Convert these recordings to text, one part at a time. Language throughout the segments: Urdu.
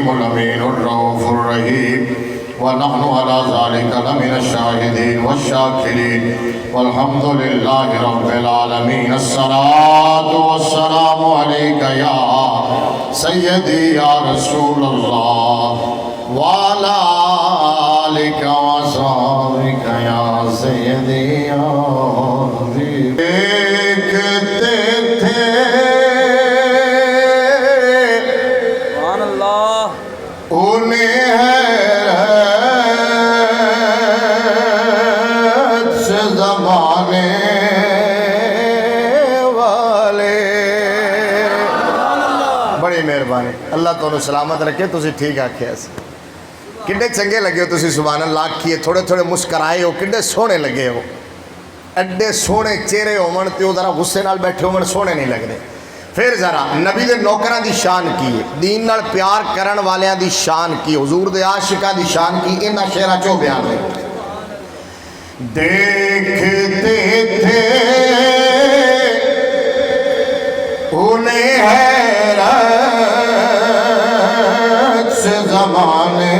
الكريم الأمين الرؤوف الرحيم ونحن على ذلك لمن الشاهدين والشاكرين والحمد لله رب العالمين الصلاة والسلام عليك يا سيدي يا رسول الله وعلى آلك وصحبك يا سيدي يا حبيب دیکھتے تھے سبحان اللہ انہیں حیرت سے زمانے والے بڑی مہربانی اللہ تو سلامت رکھے تسی ٹھیک آکھے ایسے کڈے چنگے لگے ہو تسی سبحان اللہ کیے تھوڑے تھوڑے مسکرائے ہو کڈے سونے لگے ہو ایڈے سونے چہرے ہومن تے او ذرا غصے نال بیٹھے ہومن سونے نہیں لگ رہے پھر ذرا نبی دے نوکراں دی شان کی ہے دین نال پیار کرن والیاں دی شان کی حضور دے عاشقاں دی شان کی انہاں شعراں چوں بیان ہے دیکھتے تھے انہیں حیرت سے زمانے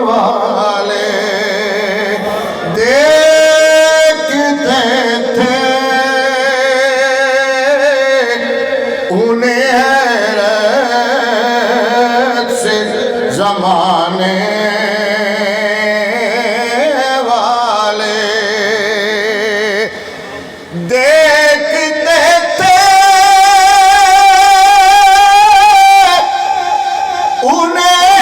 والے دیکھتے تھے انہیں حیرت سے زمانے والے دیکھتے تھے انہیں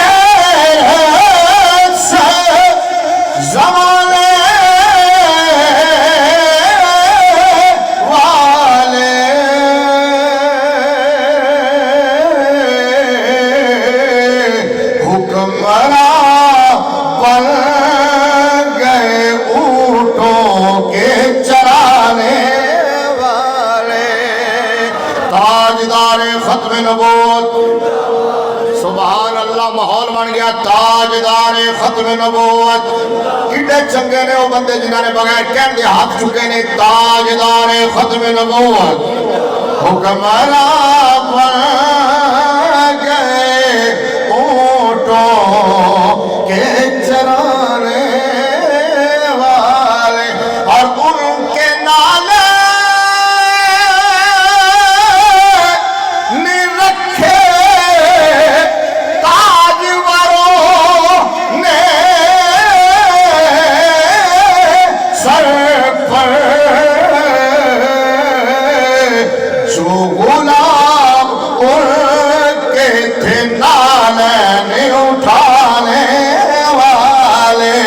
حیرت سے زمانے والے حکمراں بن گئے اونٹوں کے چرانے والے تاجدار ختم نبوت سبحان اللہ ماحول بن گیا تاجدار ختم نبوت کڈے چنگے نے وہ بندے جنہاں نے بغیر کہن دے ہاتھ چکے نے تاجدار ختم نبوت حکمراں بن گئے اونٹوں کے چرانے والے اور ان کے نالے نے رکھے تاجوروں نے سر پر جو غلام ان کے تھے نالین اٹھانے والے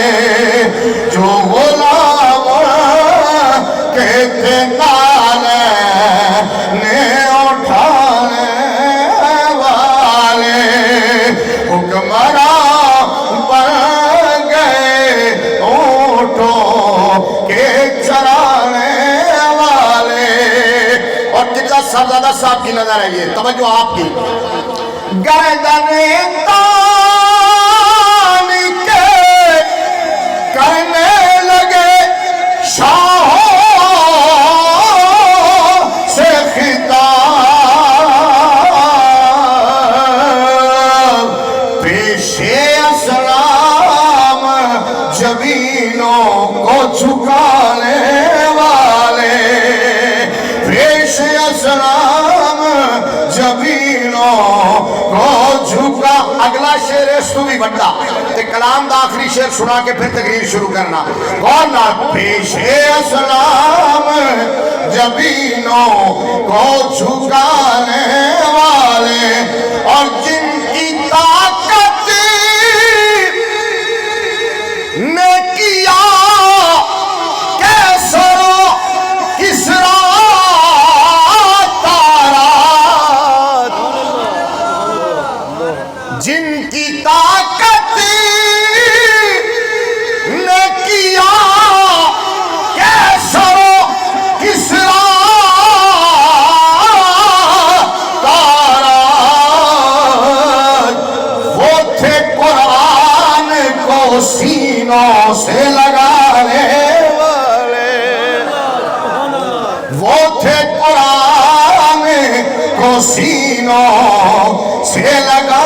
جو غلام ان کے تھے نالین اٹھانے والے حکمراں بن گئے اونٹوں کے چرانے والے اور کتنا سرزادہ صاحب کی نظر ہے یہ توجہ آپ کی گردن تان کے کرنے لگے شاہوں سے خطاب پیش اسلام جبینوں کو جھکانے والے پیش اسلام جبینوں کو جھکا اگلا شعر اس تو بھی بڑا تے کلام دا آخری شعر سنا کے پھر تقریر شروع کرنا کون نہ پیش اسلام جبینوں کو جھکانے والے اور جن کی طاقت نے کیا کیسر و کسریٰ تارات جن کی طاقت نے کیا کیسر و کسریٰ تارات وہ تھے قرآن کو سینوں سے لگانے والے وہ تھے قرآن کو سینوں سے لگانے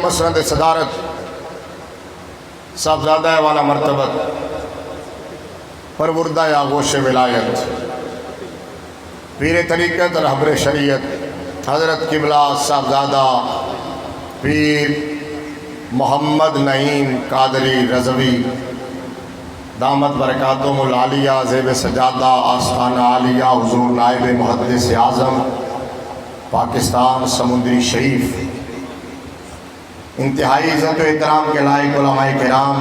مسند صدارت صاحبزادہ والا مرتبت پروردہ آغوش ولایت پیر طریقت رہبر شریعت حضرت قبلہ صاحبزادہ پیر محمد نعیم قادری رضوی دامت برکاتہم العالیہ زیب سجادہ آستانہ عالیہ حضور نائب محدث اعظم پاکستان سمندری شریف، انتہائی عزت و احترام کے لائق علماء کرام،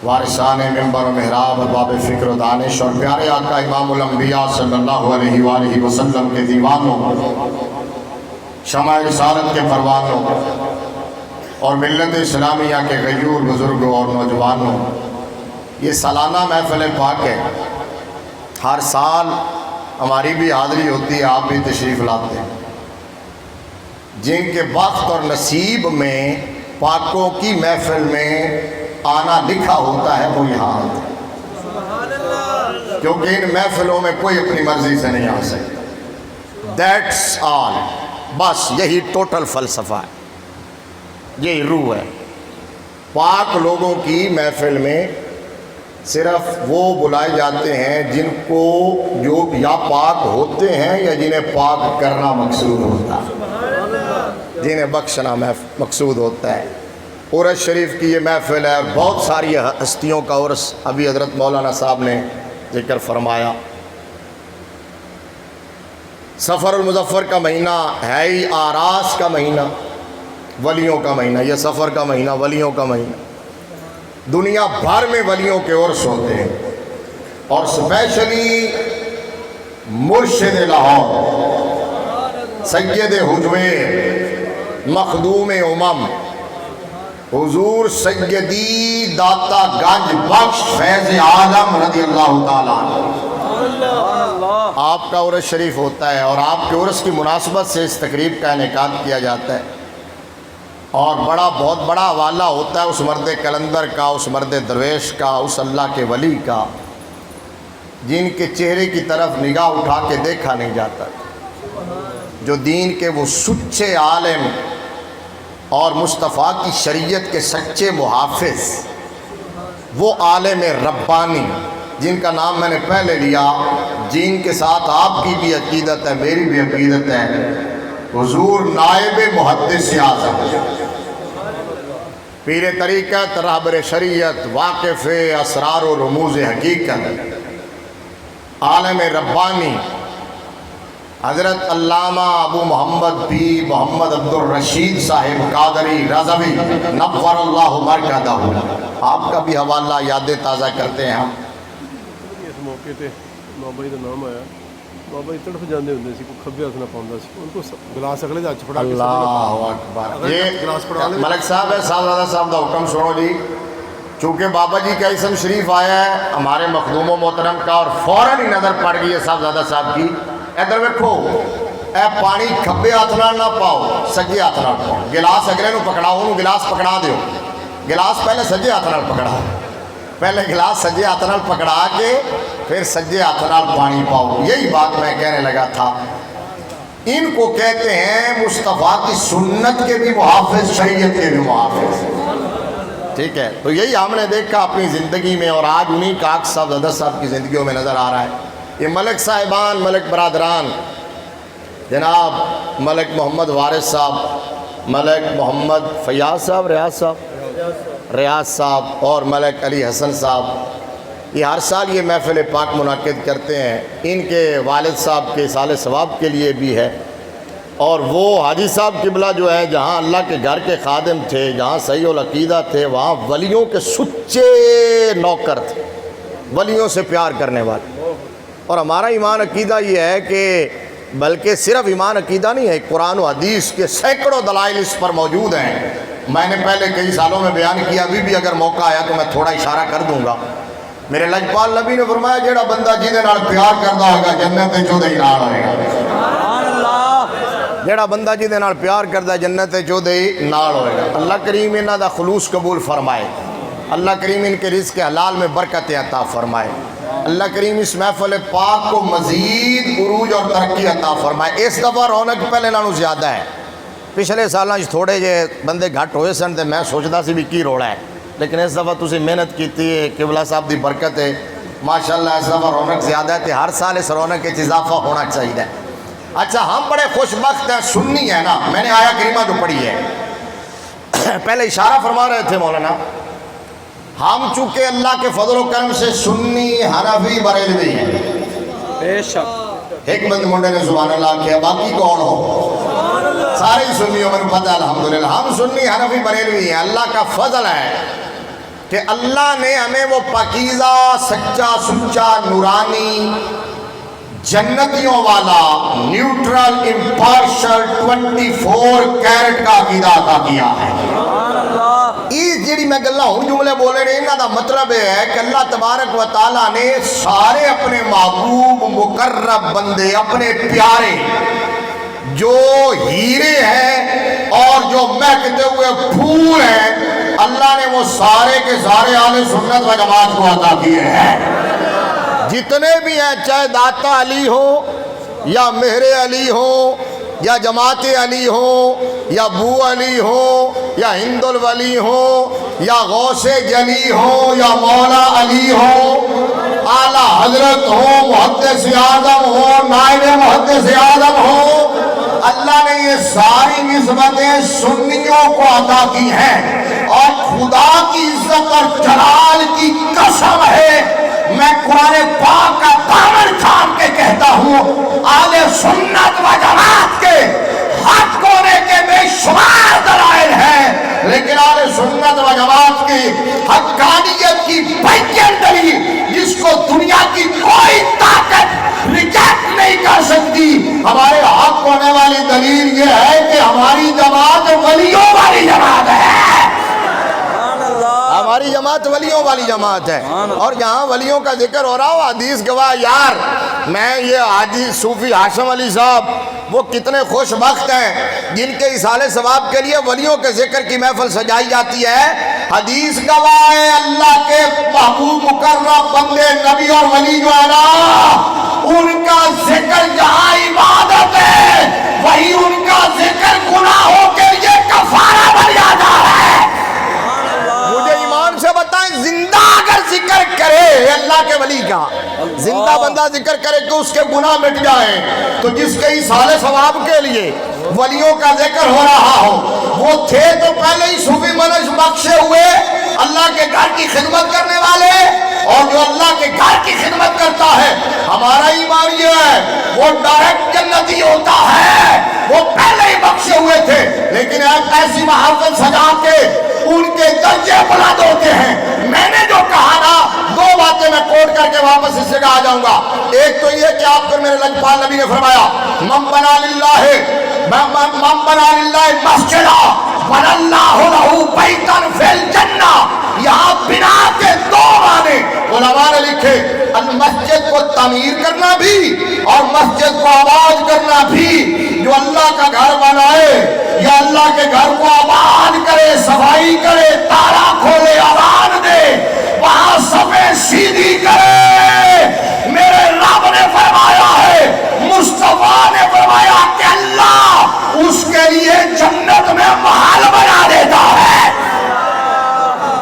وارثان منبر و محراب، ارباب فکر و دانش، اور پیارے آقا امام الانبیاء صلی اللہ علیہ وآلہ وسلم کے دیوانوں، شمع رسالت کے پروانوں اور ملت اسلامیہ کے غیور بزرگوں اور نوجوانوں، یہ سالانہ محفل پاک ہے۔ ہر سال ہماری بھی حاضری ہوتی ہے، آپ بھی تشریف لاتے ہیں۔ جن کے وقت اور نصیب میں پاکوں کی محفل میں آنا لکھا ہوتا ہے وہ یہاں آتے ہیں، کیونکہ ان محفلوں میں کوئی اپنی مرضی سے نہیں آ سکتا۔ دیٹس آل، بس یہی ٹوٹل فلسفہ ہے، یہی روح ہے۔ پاک لوگوں کی محفل میں صرف وہ بلائے جاتے ہیں جن کو جو یا پاک ہوتے ہیں یا جنہیں پاک کرنا مقصود ہوتا ہے، جنہیں بخشنا مقصود ہوتا ہے۔ عرس شریف کی یہ محفل ہے اور بہت ساری ہستیوں کا عرس ابھی حضرت مولانا صاحب نے ذکر فرمایا۔ سفر المظفر کا مہینہ ہے ہی آراس کا مہینہ، ولیوں کا مہینہ، یہ سفر کا مہینہ ولیوں کا مہینہ۔ دنیا بھر میں ولیوں کے عرس ہوتے ہیں، اور اسپیشلی مرشد لاہور سید حجویر مخدوم امم حضور سیدی داتا گنج بخش فیض عالم رضی اللہ تعالیٰ عنہ، آپ کا عرس شریف ہوتا ہے، اور آپ کے عرس کی مناسبت سے اس تقریب کا انعقاد کیا جاتا ہے، اور بہت بڑا حوالہ ہوتا ہے اس مرد کلندر کا، اس مرد درویش کا، اس اللہ کے ولی کا جن کے چہرے کی طرف نگاہ اٹھا کے دیکھا نہیں جاتا، جو دین کے وہ سچے عالم اور مصطفیٰ کی شریعت کے سچے محافظ، وہ عالم ربانی جن کا نام میں نے پہلے لیا، جن کے ساتھ آپ کی بھی عقیدت ہے، میری بھی عقیدت ہے، حضور نائب محدث اعظم، پیر طریقت رہبر شریعت، واقف اسرار و رموز حقیقت، عالم ربانی حضرت علامہ ابو محمد بی محمد عبد الرشید صاحب قادری رضوی نور اللہ مرکزہ، آپ کا بھی حوالہ یادیں تازہ کرتے ہیں ہم۔ اس موقع تے بابا جی کا نام آیا، بابا جی تڑف جاندے ہوندے سی، کوئی کھبے ہاتھ نہ پاؤندا سی، ان کو گلاس اگلے ہاتھ پھڑا کے اللہ اکبر۔ یہ گلاس پڑھا لے ملک صاحب ہے، صاحبزادہ صاحب دا حکم سنو جی، چونکہ بابا جی کا اسم شریف آیا ہے ہمارے مخدوم و محترم کا، اور فوراً ہی نظر پڑ گئی ہے صاحبزادہ صاحب کی۔ ادھر ویکھو، اے پانی کھبے ہاتھ نال نہ پاؤ، سجے ہاتھ نال پاؤ۔ گلاس اگلے نو پکڑاؤ، انہوں گلاس پکڑا دیو، گلاس پہلے سجے ہاتھ نال پکڑا، پہلے گلاس سجے ہاتھ نال پکڑا کے پھر سجے ہاتھ نال پانی پاؤ۔ یہی بات میں کہنے لگا تھا، ان کو کہتے ہیں مصطفیٰ کی سنت کے بھی محافظ، شریعت کے بھی محافظ، ٹھیک ہے؟ تو یہی ہم نے دیکھا اپنی زندگی میں، اور آج انہی کا عکس صاحبزادہ صاحب کی زندگیوں میں نظر آ رہا ہے۔ یہ ملک صاحبان، ملک برادران، جناب ملک محمد وارث صاحب، ملک محمد فیاض صاحب، ریاض صاحب اور ملک علی حسن صاحب، یہ ہر سال یہ محفل پاک منعقد کرتے ہیں۔ ان کے والد صاحب کے سال ثواب کے لیے بھی ہے، اور وہ حاجی صاحب قبلہ جو ہے، جہاں اللہ کے گھر کے خادم تھے، جہاں صحیح العقیدہ تھے، وہاں ولیوں کے سچے نوکر تھے، ولیوں سے پیار کرنے والے۔ اور ہمارا ایمان عقیدہ یہ ہے کہ بلکہ صرف ایمان عقیدہ نہیں ہے، قرآن و حدیث کے سینکڑوں دلائل اس پر موجود ہیں۔ میں نے پہلے کئی سالوں میں بیان کیا، ابھی بھی اگر موقع آیا تو میں تھوڑا اشارہ کر دوں گا۔ میرے لجپال نبی نے فرمایا، جیڑا بندہ جیدے نال پیار کردا ہوگا جنت چودہ ہی نال ہوئے گا۔ جیڑا بندہ جیدے نال پیار کردا جنت چودہ ہی نال ہوئے گا۔ اللہ کریم انہاں دا خلوص قبول فرمائے، اللہ کریم ان کے رزق حلال میں برکت عطا فرمائے، اللہ کریم اس محفل پاک کو مزید عروج اور ترقی عطا فرمائے۔ اس دفعہ رونق پہلے نالوں زیادہ ہے، پچھلے سالاں تھوڑے جے بندے گھٹ ہوئے سن تے میں سوچدا سی بھی کی روڑا ہے، لیکن اس دفعہ تسی محنت کیتی ہے، قبلہ صاحب دی برکت ہے، ماشاءاللہ اس دفعہ رونق زیادہ ہے تے ہر سال اس رونق کے اضافہ ہونا چاہیے۔ اچھا ہم بڑے خوش بخت ہیں، سنی ہے نا، میں نے آیا کریمہ جو پڑھی ہے پہلے اشارہ فرما رہے تھے مولانا، ہم چونکہ اللہ کے فضل و کرم سے سنی حنفی بریلوی ہیں، بے شک ایک بند منڈے نے سبحان اللہ کیا، باقی کون ہو؟ سارے سنیوں میں پتہ الحمدللہ، ہم سنی حنفی بریلوی ہیں۔ اللہ کا فضل ہے کہ اللہ نے ہمیں وہ پاکیزہ سچا سچا نورانی جنتیوں والا نیوٹرل امپارشل 24 کیرٹ کا عقیدہ عطا کیا ہے۔ یہ جڑی میں گلہ ہوں جملے بولے رہے انہاں دا مطلب ہے کہ اللہ تبارک و تعالیٰ نے سارے اپنے محبوب مقرب بندے، اپنے پیارے جو ہیرے ہیں اور جو مہکتے ہوئے پھول ہیں، اللہ نے وہ سارے کے سارے اہل سنت و جماعت کو عطا کیے ہیں۔ جتنے بھی ہیں، چاہے داتا علی ہو یا مہر علی ہو یا جماعت علی ہو یا بو علی ہو یا ہند الولی ہو یا غوث جلی ہو یا مولا علی ہو، اعلیٰ حضرت ہو، محدث اعظم ہو، نائب محدث اعظم ہو، اللہ نے یہ ساری نسبتیں سنیوں کو عطا کی ہیں۔ اور خدا کی عزت اور جلال کی قسم ہے، میں قرآن پاک کا دامن تھام کے کہتا ہوں، اہل سنت و جماعت کے حق ہونے کے بے شمار دلائل ہیں، لیکن اہل سنت و جماعت کی حقانیت کی بیان دلیل جس کو دنیا کی کوئی طاقت ریجیکٹ نہیں کر سکتی، ہمارے حق ہونے والی دلیل یہ ہے کہ ہماری جماعت ولیوں والی جماعت ہے۔ ہماری جماعت ولیوں والی جماعت ہے، اور جہاں ولیوں کا ذکر ہو رہا ہو، حدیث گواہ یار، میں یہ حاجی صوفی ہاشم علی صاحب وہ کتنے خوش بخت ہیں جن کے اصالہ ثواب کے لیے ولیوں کے ذکر کی محفل سجائی جاتی ہے۔ حدیث گواہ ہے اللہ کے محبوب مقرب بندے نبی اور ولی جو ہے نا، ان کا ذکر جہاں عبادت ہے وہی ان کا ذکر گناہوں کے لیے کفارہ بن جاتا ہے۔ مجھے ایمان سے بتائیں، زندہ اگر ذکر کرے اللہ کے ولی کا، زندہ بندہ ذکر کرے کہ اس کے گناہ مٹ جائیں، تو جس کے اصالہ ثواب کے لیے ولیوں کا ذکر ہو رہا ہو، وہ تھے تو پہلے ہی صوفی منش بخشے ہوئے اللہ کے گھر کی خدمت کرنے والے، اور جو اللہ کے گھر کی خدمت کرتا ہے، ہمارا ایمان یہ ہے وہ ڈائریکٹ جنتی ہوتا ہے، وہ پہلے ہی بخشے ہوئے تھے، لیکن ایک ایسی محافل سجا کے ان کے درجے بلند ہوتے ہیں۔ میں نے جو کہا نا، دو باتیں میں کوٹ کر کے واپس اس جگہ آ جاؤں گا۔ ایک تو یہ کہ آپ پر میرے لجپال نبی نے فرمایا، من بنا للہ مسجدہ بنى اللہ لہ بیتا فی الجنہ۔ یہاں بنا کے دو معنی علماء نے لکھے، مسجد کو تعمیر کرنا بھی اور مسجد کو آباد کرنا بھی۔ جو اللہ کا گھر بنائے یا اللہ کے گھر کو آباد کرے، صفائی کرے، تالا کھولے، آباد دے، وہاں صفیں سیدھی کرے، میرے رب نے فرمایا ہے، مصطفیٰ نے فرمایا کہ اللہ اس کے لیے جنت میں محل بنا دیتا ہے،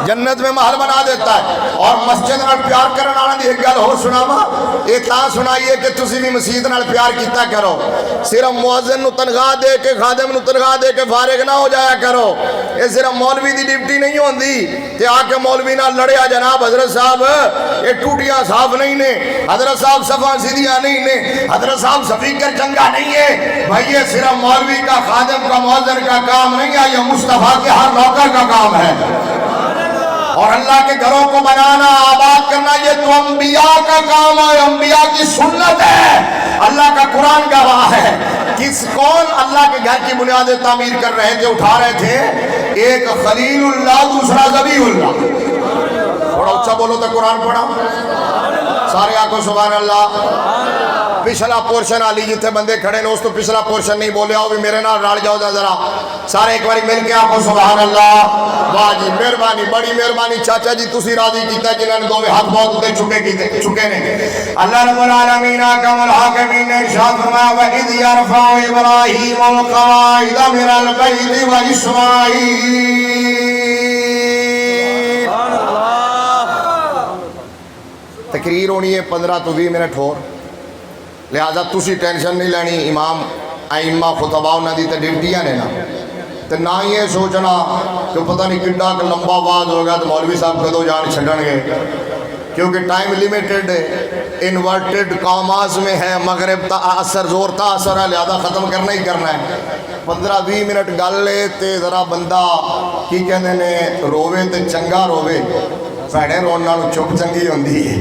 جنت میں محل بنا دیتا ہے۔ اور مسجد نال پیار کرن والا دی ایک گل ہور سناواں، اے تاں سنائیے کہ تسی بھی مسجد نال پیار کیتا کرو، صرف مؤذن نو تنخواہ دے کے، خادم نو تنخواہ دے کے فارغ نہ ہو جایا کرو۔ اے صرف مولوی دی ڈیوٹی نہیں ہوندی تے آ کے مولوی نال لڑیا جناب حضرت صاحب اے ٹوٹیاں صاف نہیں نے، حضرت صاحب صفاں سیدھیاں نہیں نے، حضرت صاحب سپیکر چنگا نہیں ہے، بھائی یہ صرف مولوی کا، خادم کا، مؤذن کا کام نہیں ہے، یہ مصطفیٰ کے ہر نوکر کا کام ہے۔ اور اللہ کے گھروں کو بنانا، آباد کرنا، یہ تو انبیاء کا کام ہے، انبیاء کی سنت ہے، اللہ کا قرآن گواہ ہے۔ کون اللہ کے گھر کی بنیادیں تعمیر کر رہے تھے، اٹھا رہے تھے؟ ایک خلیل اللہ، دوسرا ذبیح اللہ۔ تھوڑا اچھا بولو تو قرآن پڑھا۔ سارے آکو سبحان اللہ۔ پچھلا پورشن علی جتھے بندے کھڑے نے اس تو پچھلا پورشن نہیں بولے آؤ بھی میرے نال رل جاؤ ذرا سارے ایک باری مل کے آکو سبحان اللہ۔ واہ جی مہربانی بڑی مہربانی چاچا جی تسی راضی کیتا جنہاں نے دوویں ہاتھ بہت اتے چکے نے۔ اللہ رب العالمین احکم الحاکمین نے ارشاد فرمایا وَإِذْ يَرْفَعُ إِبْرَاهِيمُ الْقَوَاعِدَ مِنَ الْبَيْتِ وَإِسْمَاعِيلُ۔ تقریر ہونی ہے 15 تو 20 منٹ ہور، لہذا تسی ٹینشن نہیں لینی، امام ائمہ خطبہ انہاں دی تے ڈیوٹیاں نے نا، تے نہ یہ سوچنا کہ پتہ نہیں کڈا کہ لمبا باز ہوگا تو مولوی صاحب کدو جان چھڈن گے، کیونکہ ٹائم لیمیٹڈ ہے، انورٹڈ کاماز میں ہے، مغرب تا اثر زور تا اثر ہے، لہذا ختم کرنا ہی کرنا ہے۔ 15-20 منٹ گل لے تے ذرا بندہ کی کہندے نے روے تے چنگا روے، بھڑے رون نالوں چپ چنگی ہوندی ہے،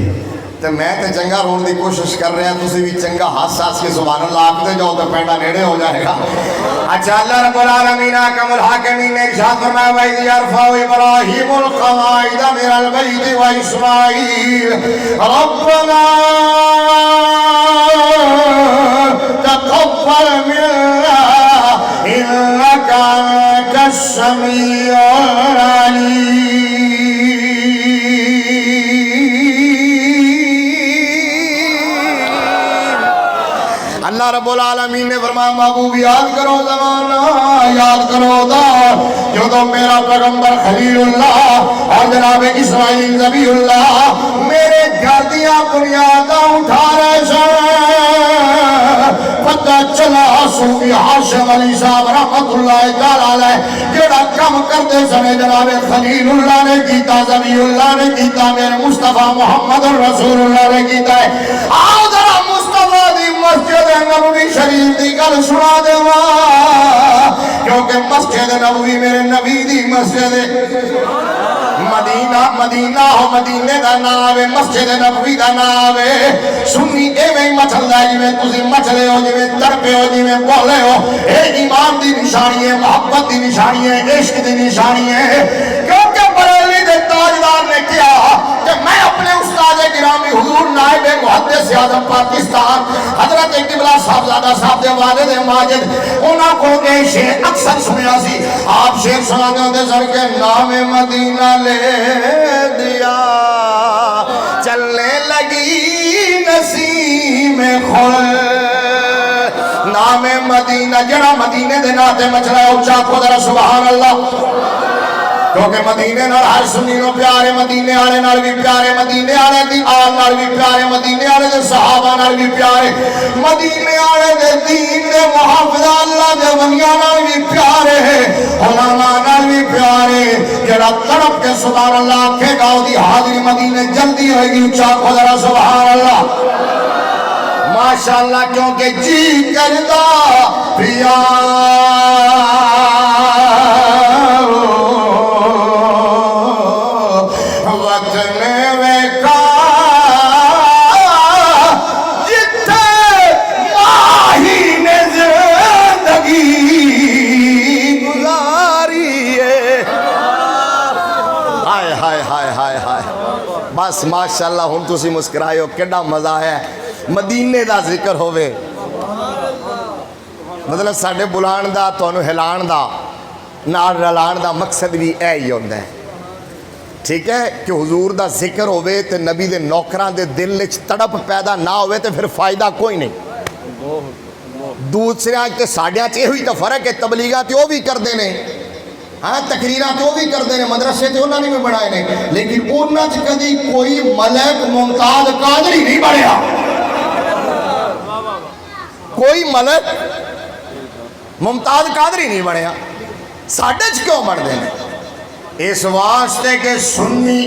تے میں تے چنگا رون دی کوشش کر رہے ہیں، تسی بھی چنگا ہس کے سبحان اللہ آکھدے جاؤ تے پینڈا نیڑے ہو جائے گا۔ اچھا اللہ رب العالمین احکم الحاکمین نے ارشاد فرمایا وَإِذْ يَرْفَعُ إِبْرَاهِيمُ الْقَوَاعِدَ مِنَ الْبَيْتِ وَإِسْمَاعِيلُ رَبَّنَا تَقَبَّلْ مِنَّا إِنَّكَ أَنْتَ السَّمِيعُ الْعَلِيمُ۔ اللہ رب العالمین نے فرمایا محبوب یاد کرو زمانہ، یاد کرو دا جو تو میرا پیغمبر خلیل اللہ اور جناب اسماعیل ذبیح اللہ میرے گھر دیا بنیاداں اٹھا رہے سن، پتہ چلا صوفی ہاشم علی صاحب رحمت اللہ تعالی علیہ جڑا کم کرتے سنے جناب خلیل اللہ نے کیتا، ذبیح اللہ نے کیتا، میرے مصطفیٰ محمد رسول اللہ نے کیتا ہے۔ آؤ ذرا مصطفیٰ دی مسجد نبوی شریف دی گل سنا دے ماں، کیونکہ مسجد نبوی میرے نبی دی مسجد مدینہ، مدینہ ہو مدینے دا نام ہے، مسجد نبوی دا نام ہے۔ سنی ایویں مچل دا جی میں تسی مچلے ہو، جی میں تڑپے ہو، جی میں بولے ہو، اے ایمان دی نشانی ہے، محبت دی نشانی ہے، عشق دی نشانی ہے، کیونکہ بریلی دے تاجدار نے کیا کہ میں اپنے استاد گرامی حضور نائب محدث اعظم پاکستان حضرت قبلہ صاحبزادہ صاحب دے والد ماجد انہاں کو کے شعر اکثر سنیا سی، آپ شعر سناتے ہوتے سر کے نام مدینہ لے دیا چلنے لگی نسیم خل، نام مدینہ جڑا مدینے دے ناتے مچلا ہے اچھا کو ذرا سبحان اللہ، کیونکہ مدینے نال ہر سنی نو پیارے، مدینے آلے نال بھی پیارے، مدینے آلے دی آل نال بھی پیارے، مدینے آلے دے صحابہ نال بھی پیارے، مدینے آلے دے دین دے محافظہ اللہ دے ولیاں نال بھی پیارے، علماء نال بھی پیارے، جڑا تڑپ کے سبحان اللہ آکھے گا دی حاضری مدینے جلدی ہوئے گی، اچھا کو ذرا سبحان اللہ ماشاءاللہ، کیونکہ جی کردا پیا بس ماشاءاللہ ہن تسی مسکرائے ہو، کیڑا مزہ ہے مدینے دا ذکر ہوئے، مطلب ساڑھے بلان دا تونو ہلان دا نال رلان دا مقصد بھی اے ہی ہوندہ ہے، ٹھیک ہے کہ حضور دا ذکر ہوئے تے نبی دے نوکران دے دل وچ تڑپ پیدا نہ ہوئے تے پھر فائدہ کوئی نہیں۔ دوسرے آج تے ساڑھیاں چے ہوئی تا فرق ہے، تبلیغات وہ بھی کر دینے، ہاں تقریرات وہ بھی کر دینے، مدرسے تے انہوں نے بھی بڑھائے نے، لیکن انہوں نے کدی کوئی ملک ممتاز قادری نہیں بڑھیا، کوئی ملک ممتاز قادری نہیں بڑھیا، ساڑھے چ کیوں بڑھ دینے؟ اس واسطے کہ سنی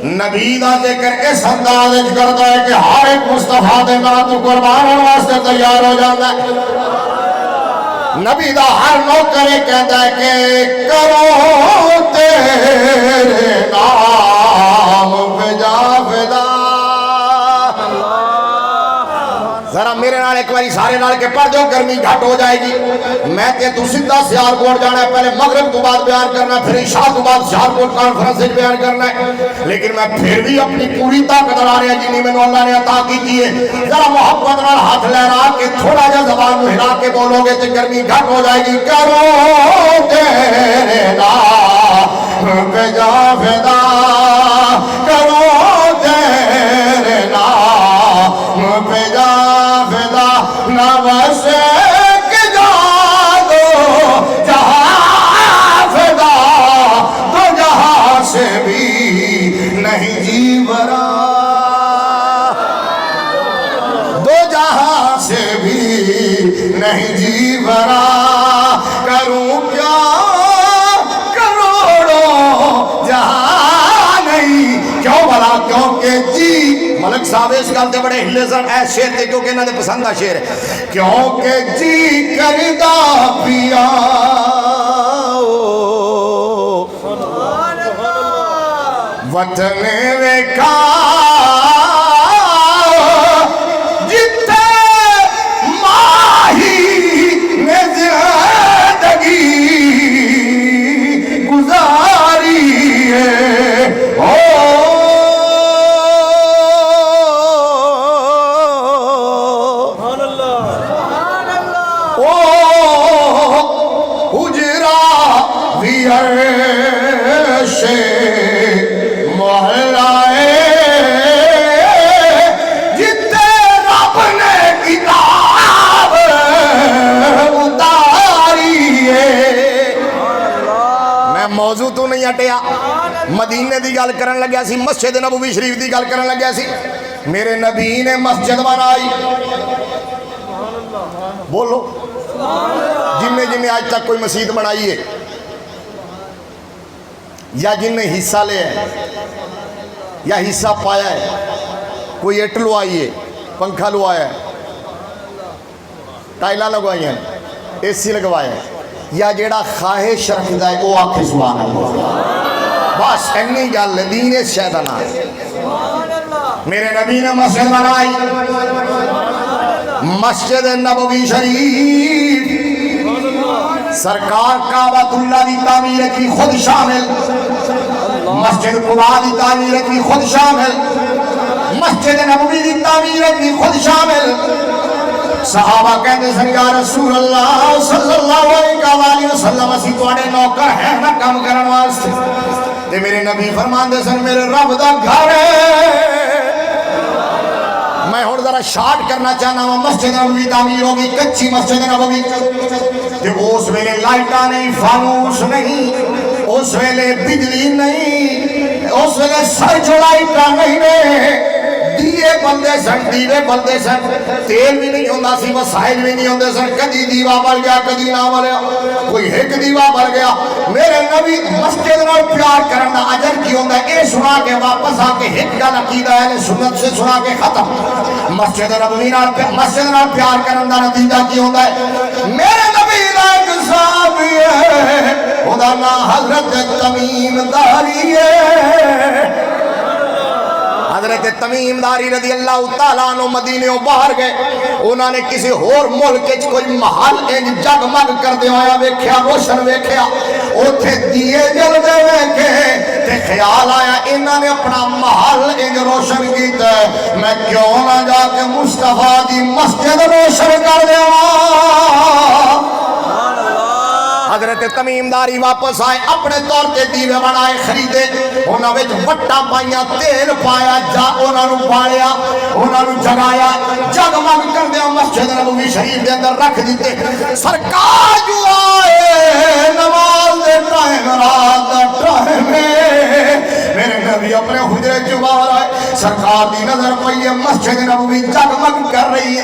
نبی دا ذکر اس انداز کرتا ہے کہ ہر ایک مصطفیٰ دے نام تو قربان واسطے تیار ہو جاتا ہے، نبی دا ہر نوکرے کہتا ہے کہ کرو تیرے نام پہ جا فدا، ذرا میرے نال ایک باری سارے نال کے پڑھ دو گرمی گھٹ ہو جائے گی میں تے تو سیدھا سیالکوٹ جانا ہے پہلے مغرب تو بعد بیان کرنا ہے پھر عشاء تو بعد سیالکوٹ کانفرنس سے بیان کرنا ہے لیکن میں پھر بھی اپنی پوری طاقت لا رہا جنی میں اللہ نے عطا کی ہے ذرا محبت نال ہاتھ لہرا کے تھوڑا جا زبان میں ہلا کے بولو گے تو گرمی گھٹ ہو جائے گی کرو تیرے نام پہ جا فدا کرو تیرے نام پہ جا فدا نہ ویسے کہ جا دو جہاں فدا تو جہاں سے بھی نہیں جی برا دو جہاں سے بھی نہیں جی برا کروں کیا کروڑوں جہاں نہیں کیوں بلا کیونکہ جی ملک صاحب اس گل تے بڑے ہلے سن اے شعر تے کیونکہ انہاں دے پسند دا شعر ہے کیونکہ جی کردا پیا وطن ویکھا جتھے ماہی نے زندگی گزاری ہے موضوع تو نہیں ہٹیا مدینے دی گل کرن لگیا سی مسجد نبوی شریف دی گل کرن لگیا سی میرے نبی نے مسجد بنائی بولو جن نے آج تک کوئی مسجد بنائی ہے یا جن نے حصہ لیا ہے یا حصہ پایا ہے کوئی اٹ لوائی ہے پنکھا لوایا ہے ٹائلہ لگوائی ہیں اے سی لگوایا ہے یا جیڑا خواہش رکھتا ہے وہ آکھے سبحان اللہ بس اینی گل دین اس شے دا نام میرے نبی نے مسجد بنائی مسجد نبوی شریف سرکار کعبۃ اللہ دی تعمیر کی خود شامل مسجد قباء دی تعمیر کی خود شامل مسجد نبوی دی تعمیر کی خود شامل صحابہ کہتے ہیں یا رسول اللہ صلی اللہ علیہ وسلم اسی تواڈے نوکر ہیں نہ کام کرن واسطے تے میرے نبی فرماندے سن میرے رب دا گھر ہے میں ہن ذرا شارٹ کرنا چاہنا ہوں مسجد نبوی تعمیر ہوگی کچی مسجد نبوی تے اس ویلے لائٹاں نہیں فانوس نہیں اس ویلے بجلی نہیں اس ویلے سرچ لائٹاں نہیں دیئے بندے سن دیوے بندے سن تیل بھی نہیں ہوندہ سی وسائل بھی نہیں ہوندے سن کدی دیوا بل گیا کدی نہ بلیا کوئی ایک دیوا بل گیا میرے نبی مسجد نال پیار کرن دا اجر کی ہوندا ہے اے سنا کے واپس آ کے ایک گل عقیدہ ہے سنت سے سنا کے ختم مسجد نبوی نال پیار کرن دا نتیجہ کی ہوندا ہے میرے نبی دا ایک صحابی ہے خدا نا حضرت تمیم داری ہے حضرت تمیم داری رضی اللہ تعالیٰ عنہ مدینہ باہر گئے انہوں نے کسی اور ملک کوئی محل انج جگمگ کر دے آیا ویکھیا روشن ویکھیا اوتھے دیے جلدے ویکھے تے خیال آیا انہوں نے اپنا محل انج روشن کیتا ہے میں کیوں نہ جا کے مصطفیٰ دی مسجد روشن کر دے حضرت تمیم داری واپس آئے اپنے طور تے دیوے بنائے خریدے انہوں نے وٹا پائیاں تیل پایا جا انہوں نے پاڑیا انہوں نے جگایا جگمگ کر دیا مسجد نبوی شریف دے اندر رکھ دیتے سرکار جو آئے نماز دے ٹائم رات دے ٹائم میرے نبی اپنے حجرے جو باہر آئے سرکار دی نظر پئی ہے مسجد نبوی جگمگ کر رہی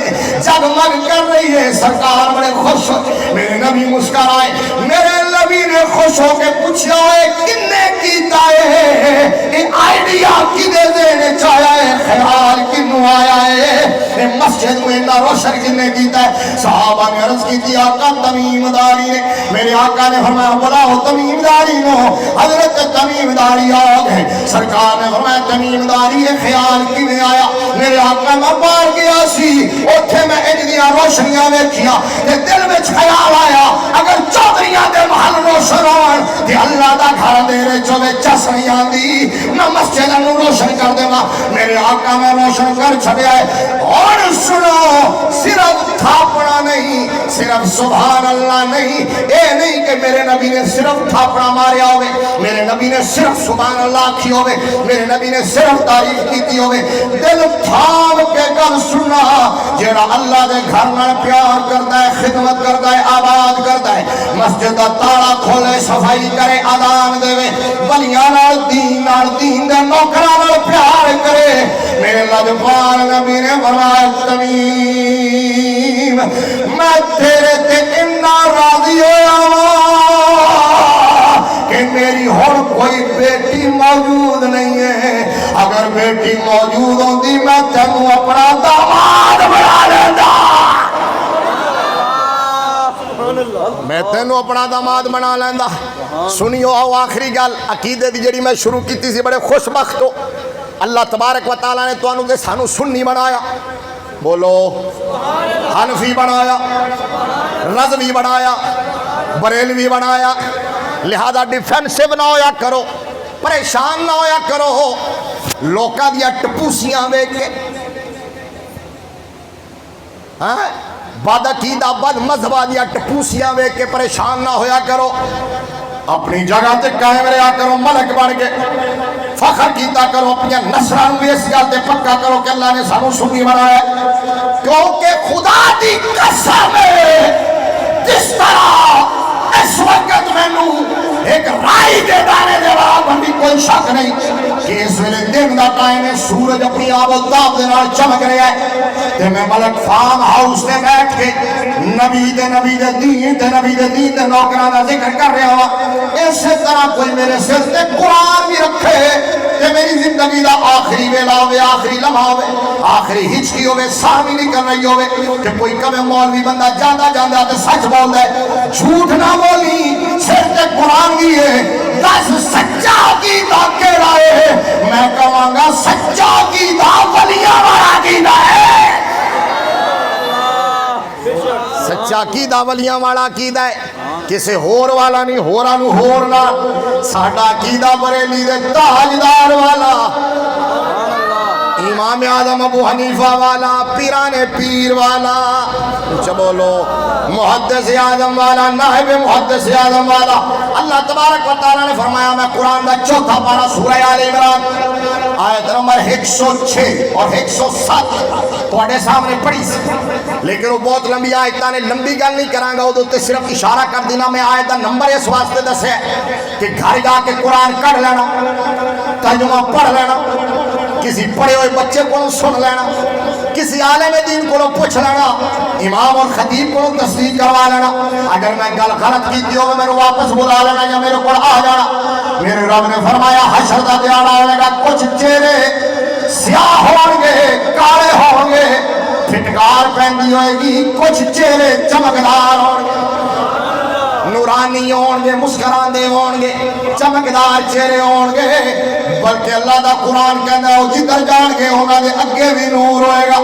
ہے سرکار بڑے خوش میرے نبی مسکرائے میرے نبی نے خوش ہو کے پوچھا ہے کنے کیتا ہے یہ آئیڈیا کدے دینے چاہیا ہے خیال کنوں آیا ہے مسجد میں اتنا روشن کن نے کیتا ہے؟ صحابہ نے عرض کی تھی آقا تمیم داری نے. میرے آقا نے فرمایا بلاؤ تمیم داری نو. حضرت تمیم داری آ گئے. سرکار نے فرمایا تمیم داری یہ خیال کیویں آیا؟ میرے آقا میں باہر گیا سی, اوتھے میں انجیاں روشنیاں ویکھیاں تے دل وچ خیال آیا اگر چودھریاں دے محل روشن ہون تے اللہ دا گھر دے وچ چس نہیں آندی, میں مسجد نو روشن کر دیواں. میرے آقا میں روشن کر چھڈیا ہے. اور سنو, صرف تھاپنا نہیں, صرف سبحان اللہ نہیں, اے نہیں کہ میرے نبی نے صرف تھاپنا ماریا ہوئے, میرے نبی نے صرف سبحان اللہ کھی ہوئے, میرے نبی نے صرف تعریف کیتی ہوئے. دل تھام کے گل سننا, جیڑا اللہ دے گھر نال پیار کرتا ہے, خدمت کرتا ہے, آباد کرتا ہے, مسجد دا تالا کھولے, صفائی کرے, آدان دے, ولیاں نال دین دے نوکراں نال پیار کرے. میرے لجپال نبی نے فرمایا تمیم میں تیرے تے اتنا راضی ہویا کہ میری ہن کوئی بیٹی موجود نہیں ہے, اگر بیٹی موجود ہوندی میں تینوں اپنا داماد بنا لیندا. میں تینوں اپنا داماد بنا لینا. سنیو آؤ آخری گل عقیدے دی جڑی میں شروع کیتی سی, بڑے خوش بخت ہو. اللہ تبارک و تعالیٰ نے تو انہوں دے سانو سنی بنایا, بولو حنفی بنایا, رضوی بنایا, بریلوی بنایا. لہذا ڈیفینسو نہ ہویا کرو, پریشان نہ ہویا کرو لوکاں دیا ٹپوسیاں ویکھ کے, بد عقیدہ بد مذہبہ دیا ٹپوسیاں ویکھ کے پریشان نہ ہویا کرو. اپنی جگہ تے قائم رہا کرو, ملک بن کے فخر کیتا کرو, اپنی نسلاں نوں اس گل تے پکا کرو کہ اللہ نے سانو سنی بنایا ہے. کیونکہ خدا دی قسم جس طرح اس وقت مینوں ایک رائی دے دانے دے برابر بھی کوئی شک نہیں کہ اس ویلے دن دا ٹائم ہے, سورج اپنی آب و تاب دے نال چمک رہا ہے, تے میں ملک فارم ہاؤس تے بیٹھ کے نبی دے دین تے نوکراں دا ذکر کر رہا ہوں. اسی طرح کوئی میرے سر تے قرآن بھی رکھے کہ میری زندگی دا آخری ویلا ہوئے, آخری لمحہ ہوئے, آخری ہچکی ہوئے, ساہ بھی نہیں کر رہی ہوئے, کہ کوئی کبھی مولوی بندہ جاندہ تے سچ بول دے, جھوٹ نہ بولی, سر تے قرآن بھی ہے. دس سچا عقیدہ کیڑا ہے؟ میں کہاں گا سچا عقیدہ ولیاں والا عقیدہ ہے. سچا عقیدہ ولیاں والا عقیدہ ہے, کسے ہور والا نہیں, ہوراں نوں ہور نہ. ساڈا عقیدہ بریلی دے تاجدار والا, امام اعظم ابو حنیفہ والا, پیران پیر والا, بولو محدث اعظم والا, نائب محدث اعظم والا. اللہ تبارک و تعالیٰ نے فرمایا, میں قرآن دا چوتھا پارہ سورہ آل عمران آیت نمبر 106 اور 107 تھوڑے سامنے پڑھی سی, لیکن وہ بہت لمبی آیتاں نے, لمبی گل نہیں کرانگا, وہ تے صرف اشارہ کر دینا. میں آیت دا نمبر اس واسطے دسے کہ گھر جا کے قرآن کڑھ لینا, ترجمہ پڑھ لینا, کسی پڑھے ہوئے بچے کو سن لینا, کسی عالم دین کو پوچھ لینا, امام اور خطیب کو تصدیق کروا لینا. اگر میں گل غلط کی ہو میرے واپس بلا لینا یا میرے کو آ جانا. میرے رب نے فرمایا حشر دا دیاڑا ہوئے گا, کچھ چہرے سیاہ ہوں گے, کالے ہوں گے, پھٹکار پہنی ہوئے گی, کچھ چہرے چمکدار ہوں گے, نورانی ہون گے, مسکران دے ہون گے, چمکدار چہرے ہون گے. بلکہ اللہ دا قرآن کہنا ہے وہ جدھر جان گے انہاں دے اگے بھی نور ہوئے گا,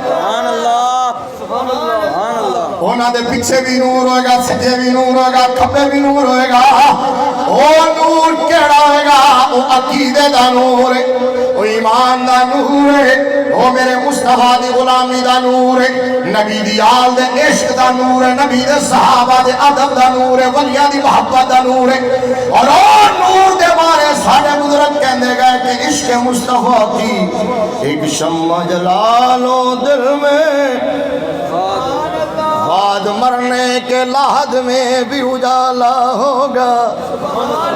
سبحان اللہ, سبحان اللہ, انہاں دے پیچھے بھی نور ہوئے گا, سجے بھی نور ہوئے گا, کھبے بھی نور ہوئے گا. وہ نور کیڑا ہوئے گا؟ وہ عقیدے دا نور ہے, وہ ایمان دا نور ہے, وہ میرے مصطفیٰ دی غلامی دا نور ہے, نبی دی آل دے عشق دا نور ہے, نبی دے صحابہ دے ادب دا نور ہے, ولیاں دی محبت دا نور ہے. اور وہ نور دے بارے سارے بزرگ کہندے گئے کہ عشق مصطفیٰ کی ایک شمع جلا لو دل میں, بعد مرنے کے لحد میں بھی اجالا ہوگا.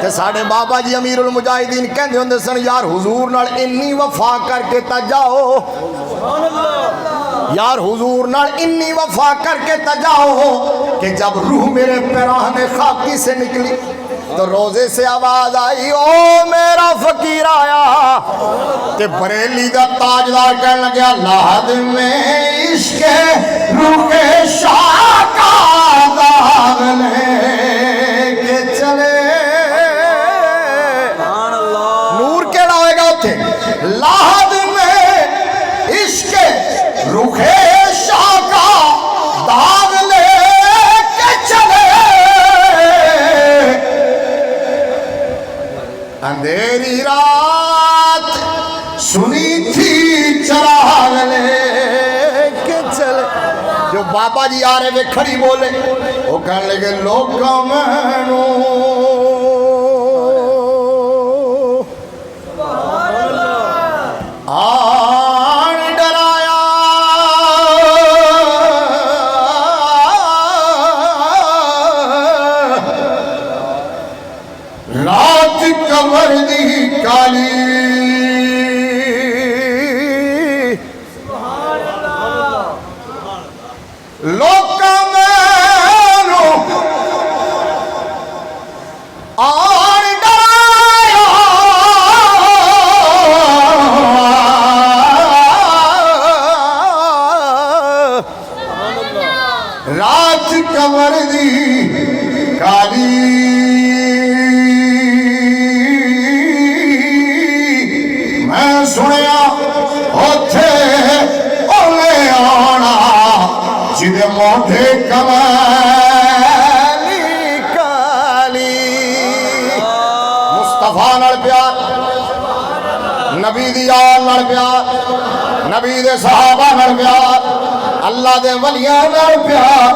کہ ساڑھے بابا جی امیر المجاہدین کہندے ہوندے سن, یار حضور نال انی وفا کر کے تا جاؤ, یار حضور نال انی وفا کر کے تا جاؤ کہ جب روح میرے پیراہن خاکی سے نکلی تو روزے سے آواز آئی, او میرا فقیر آیا, تے بریلی دا تاجدار کہنے لگیا لحد میں عشق روح شاہ کا داغ لے کے چلے. نور کیڑا ہوئے گا اتھے لحد میں عشق روح شاہ کا داغ لے کے چلے. اندھیری رات سنی تھی چراغ لے کے چلے. جو بابا جی آ رہے وے کھڑی بولے وہ کہنے لگے لوکاں مینوں آن ڈرایا رات کمر دی کالی لوکاں مینوں آن ڈرایا رات کمر دی کالی میں سنیا اوتھے اوے آنا جدے موڈے کمالی کالی. مصطفیٰ نال پیار نبی دی آل نال پیار نبی دے صحابہ نال پیار اللہ دے ولیاں نال پیار.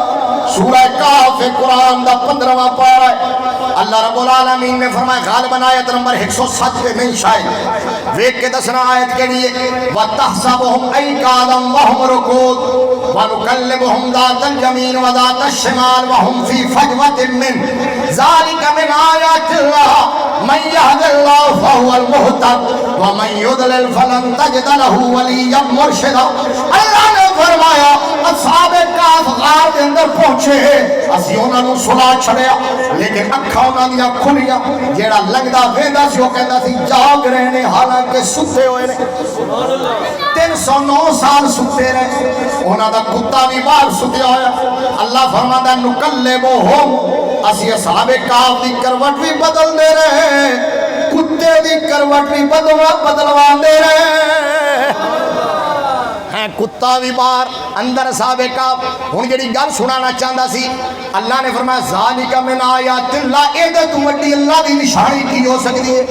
سورہ کاف قرآن دا 15واں پارہ ہے. اللہ رب العالمین نے فرمایا غالباً آیت نمبر 107 پہ نہیں شاید ویک کے دسنا آیت کے لیے وَتَحْسَبُهُمْ أَيْقَاظًا وَهُمْ رُقُودٌ وَنُكَلِّمُهُمْ ذَاتَ الْيَمِينِ وَذَاتَ الشِّمَالِ وَهُمْ فِي فَجْوَةٍ مِّنْهُ ذَلِكَ مِنْ آيَاتِ اللَّهِ مَنْ يَهْدِ اللَّهُ فَهُوَ الْمُهْتَدِ وَمَنْ يُضْلِلْ فَلَنْ تَجِدَ لَهُ وَلِيًّا مُرْشِدًا. اللہ نے فرمایا اصحاب کہف غار دے اندر پہنچے اسی انہاں نوں سلا چھڑیا لیکن اکھاں انہاں دیاں کھلیاں جیڑا لنگدا ویندا سی او کہندا سی جاگ رہے نے حالانکہ ستے ہوئے نے. 309 سال ستے رہے. انہاں دا کتا بھی باہر ستیا ہویا. اللہ فرماتا نکلبہم اسی اصحاب کہف دی کروٹ بھی بدل دے رہے کتے دی کروٹ بھی بدلوا دے رہے ہیں. کتا بھی باہر اندر اصحاب کہف. ہن جڑی گل سنانا چاہندا سی اللہ نے فرمایا ذالک من آیات اللہ. اے دے تو وڈی اللہ دی نشانی کی ہو سکتی ہے؟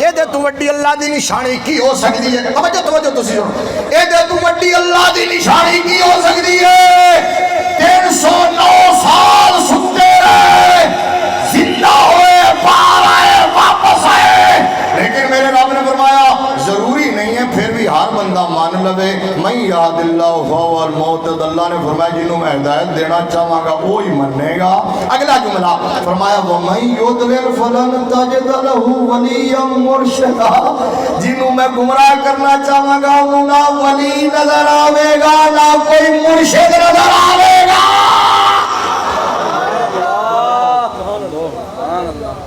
اے دے تو وڈی اللہ دی نشانی کی ہو سکتی ہے؟ توجہ تسی سنو. اے دے تو وڈی اللہ دی نشانی کی ہو سکتی ہے؟ 309 سال ستے رہے زندہ ہوئے باہر آئے واپس آئے لیکن میرے رب نے فرمایا ضروری نہیں ہے پھر بھی ہر بندہ مان لوے. میں یاد اللہ فهو المعتد. اللہ نے فرمایا جنہوں میں ہدایت دینا چاہوں گا وہی منے گا. اگلا جملہ فرمایا وَمَنْ يُضْلِلْ فَلَنْ تَجِدَ لَهُ وَلِيًّا مُرْشِدًا. جنہوں میں گمراہ کرنا چاہوں گا انہوں نہ ولی نظر آوے گا نہ کوئی مرشد نظر آوے گا.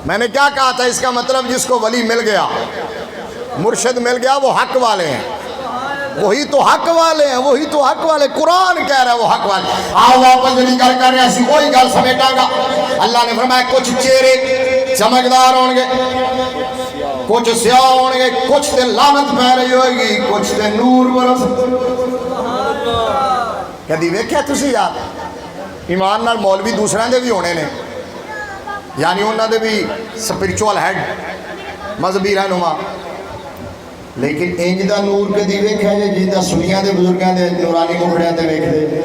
میں نے کیا کہا تھا اس کا مطلب جس کو ولی مل گیا مرشد مل گیا وہ حق والے ہیں. وہی تو حق والے ہیں وہی تو حق والے. قرآن کہہ رہا ہے وہ حق والے. آؤ واپس جڑی گل کر رہے ہیں اسی وہی گل سمیٹا گا. اللہ نے فرمایا کچھ چہرے چمکدار ہون گے کچھ سیاہ ہون گے کچھ تے لعنت پہ رہی ہوئے گی کچھ تے نور برس. کدی ویکھیا تسی یار ایمان نال مولوی دوسرے دے بھی ہونے نے یعنی انہوں دے بھی سپریچول ہیڈ مذہبی رہنما لیکن انج دا نور کدی ویکھیا جے جندا سنیاں دے بزرگاں دے نورانی مکھڑیاں تے ویکھ دے.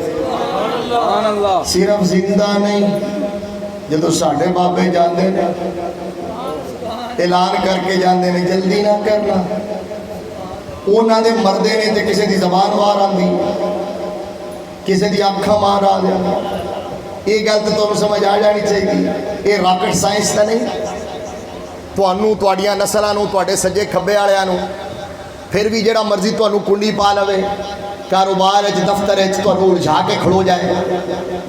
صرف زندہ نہیں جدو ساڈے بابے جاندے نے اعلان کر کے جاندے نے جلدی نہ کرنا. انہاں دے مردے نے تے کسے دی زبان وار آندی کسے دی اکھاں مار آ جاندی. یہ گل تو تمہیں سمجھ آ جانی چاہیے. یہ راکٹ سائنس تو نہیں. تمہوں تواڈیاں نسلاں نوں تواڈے سجے کھبے والےاں نوں پھر بھی جڑا مرضی تمہوں کنڈی پا لوے کاروبار دفتر تمہوں الجھا کے کھڑو جائے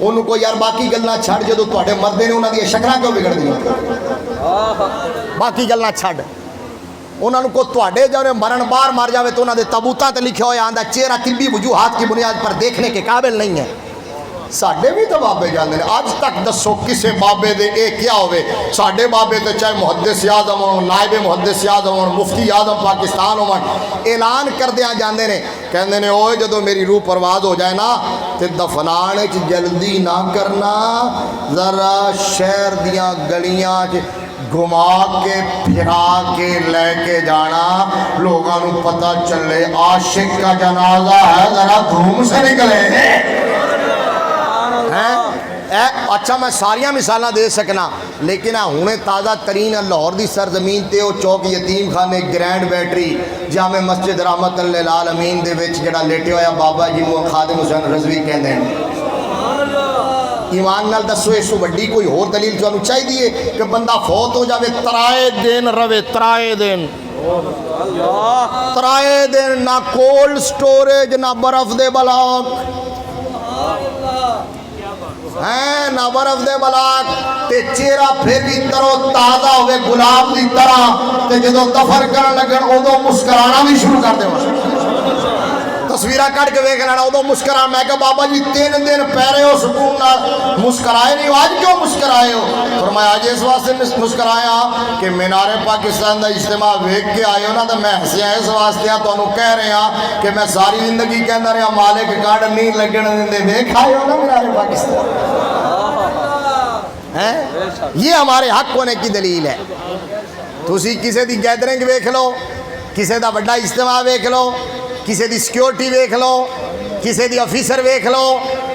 انہوں کو یار باقی گلاں چھڑ جدوں تواڈے مردے نے انہاں دی شکلاں کیوں بگڑ دیا باقی گلاں چھڑ انہوں کو تواڈے جو مرن بار مر جاوے تو انہوں نے تابوتاں تے لکھا ہوا آندا چہرہ طبی وجوہات کی بنیاد پر دیکھنے کے قابل نہیں ہے. ساڈے بھی تو بابے جاندے نے. اج تک دسو کسے بابے دے اے کیا ہوئے؟ ساڈے بابے تے چاہے محدث اعظم ہون، نائب محدث اعظم ہون، مفتی اعظم پاکستان ہون، اعلان کردیاں جاندے نے کہندے نے اوئے جدوں میری روح پرواز ہو جائے نا تے دفنان وچ جلدی نہ کرنا، ذرا شہر دیاں گلیاں گھما کے پھرا کے لے کے جانا، لوگوں کو پتہ چلے عاشق کا جنازہ ہے، ذرا دھوم سے نکلے. اچھا میں ساریاں مثالاں دے سکنا، لیکن ہنے تازہ ترین لاہور دی سرزمین تے او چوک یتیم خانے گرینڈ بیٹری جامع مسجد رحمت للعالمین دے وچ جڑا لیٹے ہویا بابا جی نوں خادم حسین رضوی کہندے ہیں. ایمان نال دسو اس وڈی کوئی ہور دلیل تانوں چاہیے کہ بندہ فوت ہو جاوے ترائے دن روے، ترائے دن، ترائے دن، نہ کولڈ سٹوریج، نہ برف دے بلاک، نہ برف دے بلاک، تے چہرہ پھر بھی ترو تازہ ہوئے گلاب دی طرح، تے جدو دفن کرن لگن ادو مسکرانا بھی شروع کر دے. تصویرہ کٹ کے ویکھ لینا ادو مسکرا. میں کہ بابا جی 3 دن پہرے ہو سکون نال مسکرائے نہیں، آج کیوں مسکرائے ہو؟ فرمایا آج اس واسطے مسکرایا کہ مینار پاکستان دا اجتماع ویکھ کے آئے ہو نا، تو میں ہسیا اس واسطے تانوں کہہ رہے ہیں کہ میں ساری زندگی کہندا رہا مالک کاڈ نہیں لگن دے، ویکھ آئے ہو نا مینار پاکستان. یہ ہمارے حق ہونے کی دلیل ہے. تسی کسے دی گیدرنگ ویکھ لو، کسے دا بڑا اجتماع ویکھ لو، کسے دی سیکیورٹی ویکھ لو، کسے دی آفیسر ویکھ لو،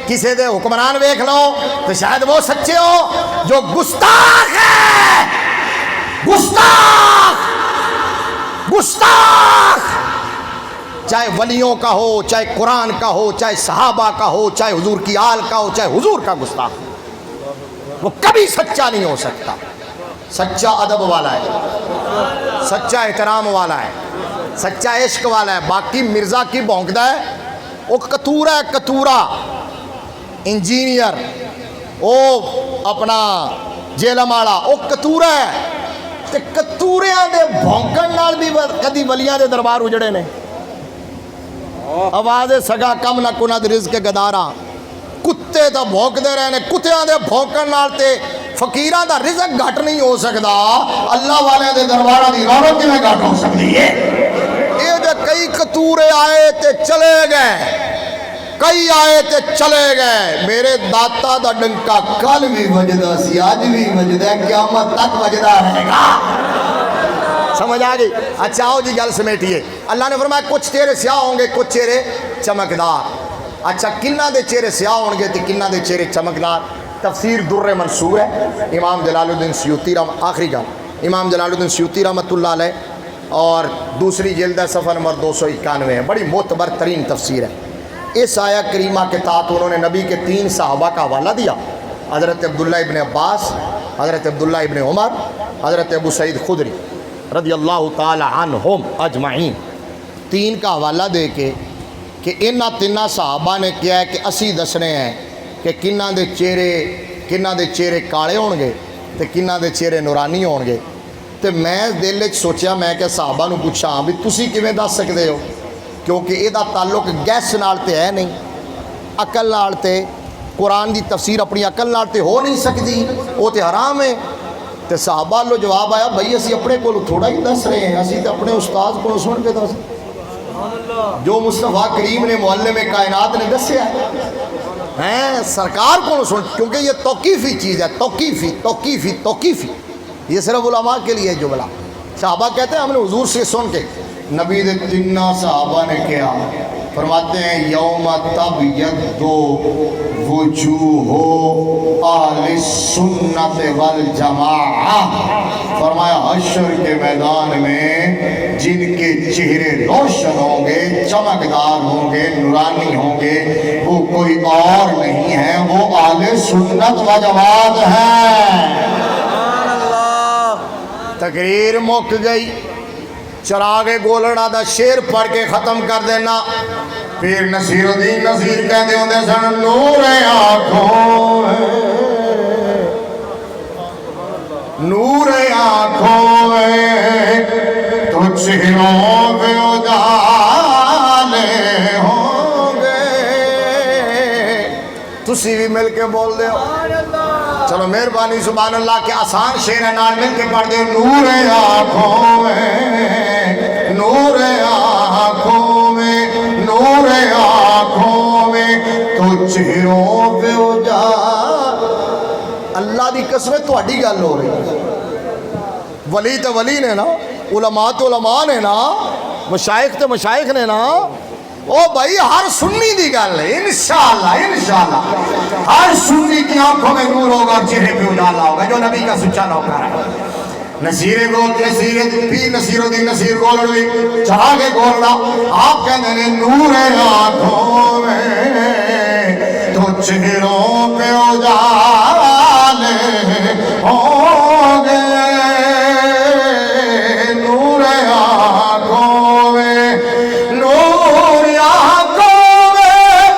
کسے دے حکمران ویکھ لو، تو شاید وہ سچے ہو جو گستاخ ہے. گستاخ، گستاخ، چاہے ولیوں کا ہو، چاہے قرآن کا ہو، چاہے صحابہ کا ہو، چاہے حضور کی آل کا ہو، چاہے حضور کا گستاخ، وہ کبھی سچا نہیں ہو سکتا. سچا ادب والا ہے، سچا احترام والا ہے، سچا عشق والا ہے. باقی مرزا کی بھونکدا ہے، وہ کتورا ہے، کتورا انجینئر، وہ اپنا جیلم والا، وہ کتورا ہے. تے کتوریاں دے بھونکن نال بھی کدی ولیاں دے دربار اجڑے نے. آواز سگا کم نہ کند رزق گدارا، کتے تا بھونکدے رہے نے. کتیاں دے بھونکن نال تے فقیراں دا رزق گھٹ نہیں ہو سکدا، اللہ والے دے درباراں دی رونق کیویں گھٹ ہو سکدی ہے؟ یہ جو کئی کتورے آئے تے چلے گئے، کئی آئے تے چلے گئے. میرے داتا دا ڈنکا کل بھی وجدا سی، آج بھی وجدا ہے، قیامت تک وجدا رہے گا. سمجھ آ گئی؟ اچھا آؤ جی گل سمیٹیے. اللہ نے فرمایا کچھ چہرے سیاہ ہوں گے، کچھ چہرے چمکدار. اچھا کنہ دے چہرے سیاہ ہوں گے تے کنہ دے چہرے چمکدار؟ تفسیر در منصور ہے امام جلال الدین سیوطی آخری گل امام جلال الدین سیوطی رحمۃ اللہ علیہ، اور دوسری جلد ہے، صفحہ نمبر 291 ہے. بڑی معتبر ترین تفسیر ہے. اس آیہ کریمہ کے تحت انہوں نے نبی کے 3 صحابہ کا حوالہ دیا، حضرت عبداللہ ابن عباس، حضرت عبداللہ ابن عمر، حضرت ابو سعید خدری رضی اللہ تعالی عنہم اجمعین. 3 کا حوالہ دے کے کہ انہاں 3 صحابہ نے کیا ہے کہ اسی دسنے ہیں کہ کنہ دے چہرے کالے ہون گے تے کنہ دے چہرے نورانی ہون گے. تے میں دل وچ سوچیا میں کہ صحابہ نو پوچھاں بھی تسی کیویں دس سکدے ہو، کیونکہ یہ تعلق گیس نال تے ہے نہیں، عقل نال تے قرآن دی تفسیر اپنی عقل نال تے ہو نہیں سکتی، وہ تے حرام ہے. تے صحابہ لو جواب آیا بھائی اسی اپنے کو تھوڑا ہی دس رہے ہیں، اسی تے اپنے استاد کو سن کے دس جو مصطفیٰ کریم نے معلم کائنات نے دسیا ہے سرکار کو سن، کیونکہ یہ توقیفی چیز ہے. توقیفی یہ صرف علماء کے لیے جملہ. صحابہ کہتے ہیں ہم نے حضور سے سن کے. نبی دے 3 صحابہ نے کیا فرماتے ہیں یوم تبیض وجوہ اہل سنت والجماعہ. فرمایا حشر کے میدان میں جن کے چہرے روشن ہوں گے، چمکدار ہوں گے، نورانی ہوں گے، وہ کوئی اور نہیں ہے، وہ اہل سنت و جماعت ہیں. تقریر مک گئی. چراغ گولڑا دا شعر پڑھ کے ختم کر دینا. پھر نصیر الدین نصیر کہتے ہوندے سن نور آنکھوں نور آنکھوں تو چہروں پہ اجالے ہوں گے. تسی بھی مل کے بول دے ہو. چلو مہربانی سبحان اللہ کے آسان شعر نال مل کے پڑھ دے. نور آنکھوں میں نور آنکھوں میں نور آنکھوں میں تو چہروں پہ اجال. اللہ دی قسم تہاڈی گل ہو رہی ہے. ولی تے ولی نے نا, علماء تو علماء نے نا, مشائخ تے مشائخ نے نا. او بھائی ہر سنی دی گل ہے. انشاءاللہ انشاءاللہ ہر سنی کی آنکھوں میں نور ہوگا, چہرے پہ اجالا ہوگا, جو نبی کا سچا نوکر ہے. نصیر گول نصیر پی نصیر الدین نصیر گول بھی چڑھا کے گولنا آپ کہتے ہیں نور آنکھوں میں تو چہروں پہ اجالے ہوں گے. نور آنکھوں میں نور آنکھوں میں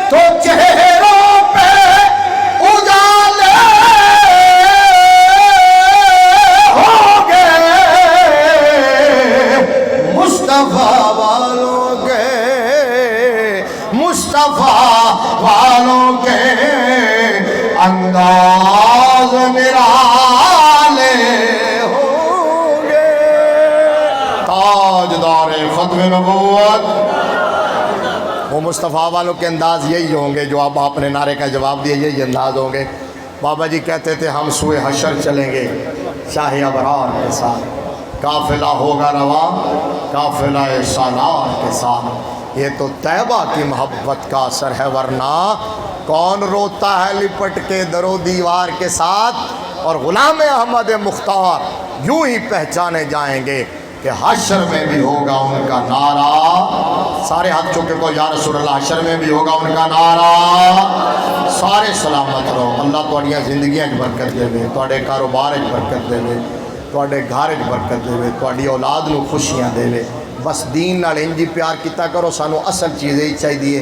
تو چہروں پہ اجالے ہوں گے. مصطفیٰ والوں کے مصطفیٰ والوں کے انداز نرالے ہوں گے. تاجدار ختم نبوت. وہ مصطفیٰ والوں کے انداز یہی ہوں گے جو اب آپ نے نعرے کا جواب دیا, یہی انداز ہوں گے. بابا جی کہتے تھے ہم سوئے حشر چلیں گے شاہ ابرار کے ساتھ. قافلہ ہوگا رواں قافلہ سالار کے ساتھ. یہ تو طیبہ کی محبت کا اثر ہے, ورنہ کون روتا ہے لپٹ کے درو دیوار کے ساتھ. اور غلام احمد مختار یوں ہی پہچانے جائیں گے کہ حشر میں بھی ہوگا ان کا نعرہ. سارے ہاتھ چکے کو یا رسول اللہ, حشر میں بھی ہوگا ان کا نعرہ. سارے سلامت رہو. اللہ تواڈیاں زندگیاں کی برکت دے, تواڈے کاروبار کی برکت دے, تواڈے گھر کی برکت دے, تواڈی اولاد نو خوشیاں دے. بس دین نال انجی پیار کیتا کرو. سانو اصل چیز یہی چاہیے